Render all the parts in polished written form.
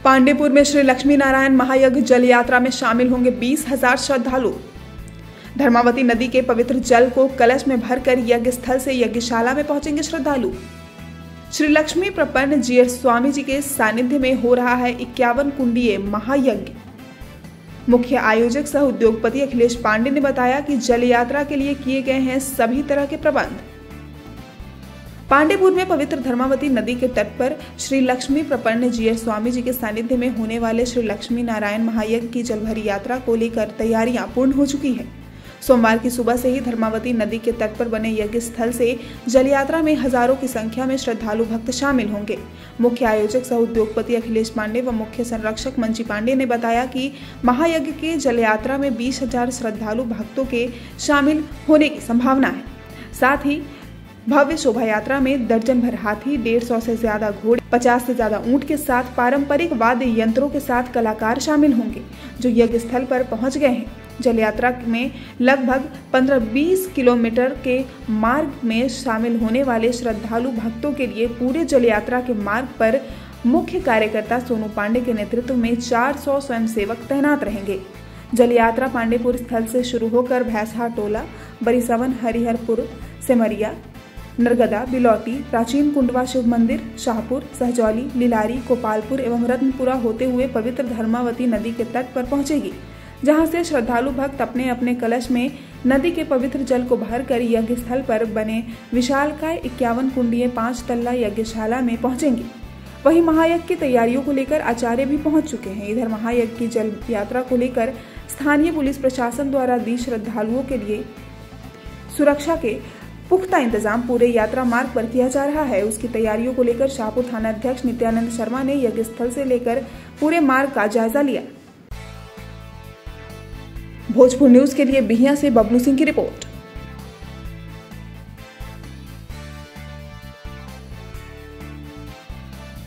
पांडेपुर में श्री लक्ष्मी नारायण महायज्ञ जल यात्रा में शामिल होंगे 20,000 श्रद्धालु। धर्मावती नदी के पवित्र जल को कलश में भरकर यज्ञ स्थल से यज्ञशाला में पहुंचेंगे श्रद्धालु। श्री लक्ष्मी प्रपन्न जीयर स्वामी जी के सानिध्य में हो रहा है 51 कुंडीय महायज्ञ। मुख्य आयोजक सह उद्योगपति अखिलेश पांडे ने बताया कि जल यात्रा के लिए किए गए हैं सभी तरह के प्रबंध। पांडेपुर में पवित्र धर्मावती नदी के तट पर श्री लक्ष्मी प्रपन्न जीयर स्वामी जी के सानिध्य में होने वाले श्री लक्ष्मी नारायण महायज्ञ की जलभरी यात्रा को लेकर तैयारियां पूर्ण हो चुकी है। सोमवार की सुबह से ही धर्मावती नदी के तट पर बने यज्ञ स्थल से जल यात्रा में हजारों की संख्या में श्रद्धालु भक्त शामिल होंगे। मुख्य आयोजक सह उद्योगपति अखिलेश पांडे व मुख्य संरक्षक मंची पांडे ने बताया कि महायज्ञ के जल यात्रा में 20,000 श्रद्धालु भक्तों के शामिल होने की संभावना है। साथ ही भव्य शोभा यात्रा में दर्जन भर हाथी, 150 से ज्यादा घोड़े, 50 से ज्यादा ऊंट के साथ पारंपरिक वाद्य यंत्रों के साथ कलाकार शामिल होंगे, जो यज्ञ स्थल पर पहुंच गए हैं। जल यात्रा में लगभग 15-20 किलोमीटर के मार्ग में शामिल होने वाले श्रद्धालु भक्तों के लिए पूरे जल यात्रा के मार्ग पर मुख्य कार्यकर्ता सोनू पांडे के नेतृत्व में 400 स्वयंसेवक तैनात रहेंगे। जल यात्रा पांडेपुर स्थल से शुरू होकर भैंसहा टोला, बरिसवन, हरिहरपुर, सेमरिया, नरगदा, बिलौटी, प्राचीन कुंडवा शिव मंदिर, शाहपुर, सहजौली, लिलारी, गोपालपुर एवं रत्नपुरा होते हुए पवित्र धर्मावती नदी के तट पर पहुंचेगी, जहां से श्रद्धालु भक्त अपने अपने कलश में नदी के पवित्र जल को भरकर यज्ञ स्थल पर बने विशालकाय 51 कुंडीय 5 तल्ला यज्ञशाला में पहुंचेंगे। वहीं महायज्ञ की तैयारियों को लेकर आचार्य भी पहुंच चुके हैं। इधर महायज्ञ की जल यात्रा को लेकर स्थानीय पुलिस प्रशासन द्वारा दी श्रद्धालुओं के लिए सुरक्षा के पुख्ता इंतजाम पूरे यात्रा मार्ग पर किया जा रहा है। उसकी तैयारियों को लेकर शाहपुर थाना अध्यक्ष नित्यानंद शर्मा ने यज्ञ स्थल से लेकर पूरे मार्ग का जायजा लिया। भोजपुर न्यूज के लिए बिहिया से बबलू सिंह की रिपोर्ट।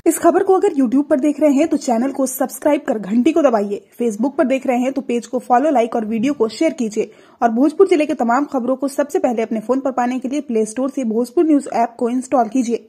इस खबर को अगर YouTube पर देख रहे हैं तो चैनल को सब्सक्राइब कर घंटी को दबाइए। Facebook पर देख रहे हैं तो पेज को फॉलो, लाइक और वीडियो को शेयर कीजिए। और भोजपुर जिले के तमाम खबरों को सबसे पहले अपने फोन पर पाने के लिए प्ले स्टोर से भोजपुर न्यूज ऐप को इंस्टॉल कीजिए।